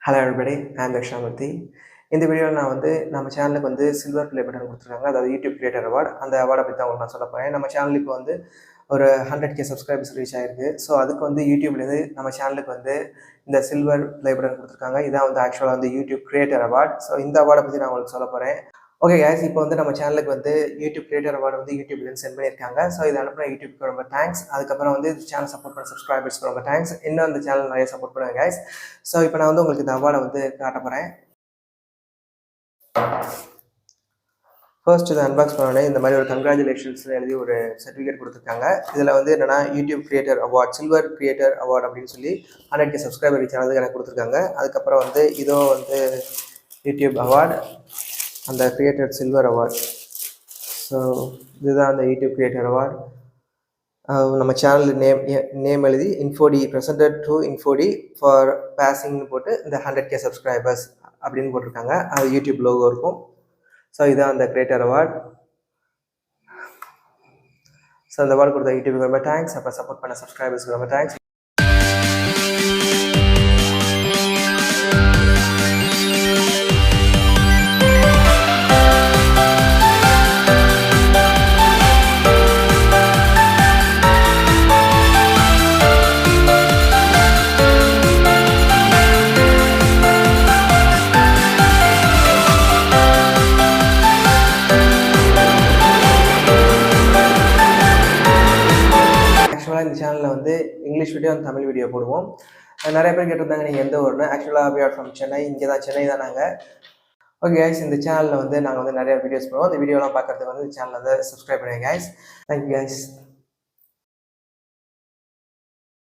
Hello everybody, I am Dakshamurthy. இந்த வீடியோவில் நான் நம்ம சேனலுக்கு சில்வர் ப்ளே பட்டன் கொடுத்துருக்காங்க, அதாவது யூடியூப் கிரியேட்டர் அவார்டு. அந்த அவார்டை பற்றி தான் உங்களுக்கு நான் சொல்ல போகிறேன். நம்ம சேனல் இப்போ ஒரு 100K சப்ஸ்கிரைபர்ஸ் ரீச் ஆகிருக்கு. ஸோ அதுக்கு யூடியூப்லேருந்து நம்ம சேனலுக்கு இந்த சில்வர் ப்ளே பட்டன் கொடுத்துருக்காங்க. இதான் ஆக்சுவலாக யூடியூப் கிரியேட்டர் அவார்டு. ஸோ இந்த அவார்டை பற்றி நான் உங்களுக்கு சொல்ல போகிறேன். ஓகே கைஸ், இப்போ நம்ம சேனலுக்கு யூடியூப் கிரியேட்டர் அவார்டு யூடியூப்லேருந்து சென்ட் பண்ணியிருக்காங்க. ஸோ இது அனுப்புன யூடியூப்க்கு ரொம்ப தேங்க்ஸ். அதுக்கப்புறம் சேனல் சப்போர்ட் பண்ண சப்ஸ்கிரைபர்ஸ்க்கு ரொம்ப தேங்க்ஸ். இன்னும் அந்த சேனல் நிறைய சப்போர்ட் பண்ணுவேன் கைஸ். ஸோ இப்போ நான் உங்களுக்கு இந்த அவார்டை காட்ட போகிறேன். ஃபர்ஸ்ட் இதை அன்பாக்ஸ் பண்ணோடனே இந்த மாதிரி ஒரு கங்க்ராச்சுலேஷன்ஸ் எழுதி ஒரு சர்டிஃபிகேட் கொடுத்துருக்காங்க. இதில் என்னென்னா YouTube creator award, silver creator award அப்படின்னு சொல்லி 100K சப்ஸ்கிரைபர் ரீச் ஆனதுக்கு எனக்கு கொடுத்துருக்காங்க. அதுக்கப்புறம் இதோ யூடியூப் அவார்டு, அந்த கிரியேட்டர் சில்வர் அவார்டு. ஸோ இதுதான் அந்த யூடியூப் கிரியேட்டர் அவார்டு. நம்ம சேனல் நேம் எழுதி இன்ஃபோடி ப்ரெசன்டட் டு இன்ஃபோடி ஃபார் பாசிங்னு போட்டு இந்த 100K சப்ஸ்கிரைபர்ஸ் அப்படின்னு போட்டிருக்காங்க. அது யூடியூப் லோகோ இருக்கும். ஸோ இதுதான் அந்த கிரியேட்டர் அவார்டு. ஸோ அந்த அவார்டு கொடுத்த யூடியூபுக்கு ரொம்ப தேங்க்ஸ். அப்புறம் சப்போர்ட் பண்ண சப்ஸ்கிரைபர்ஸ்க்கு ரொம்ப தேங்க்ஸ். இந்த சேனலில் இங்கிலீஷ் வீடியோ தமிழ் வீடியோ போடுவோம். நிறைய பேர் கேட்டிருந்தாங்க நீங்கள் எந்த ஊர்னு. ஆக்சுவலாக we are from சென்னை. இங்கே தான், சென்னை தான் நாங்கள். ஓகே கைஸ், இந்த சேனலில் நாங்கள் நிறைய வீடியோஸ் போடுவோம். அந்த வீடியோலாம் பார்க்குறதுக்கு சேனலை சப்ஸ்கிரைப் பண்ணுங்க கைஸ். Thank you guys.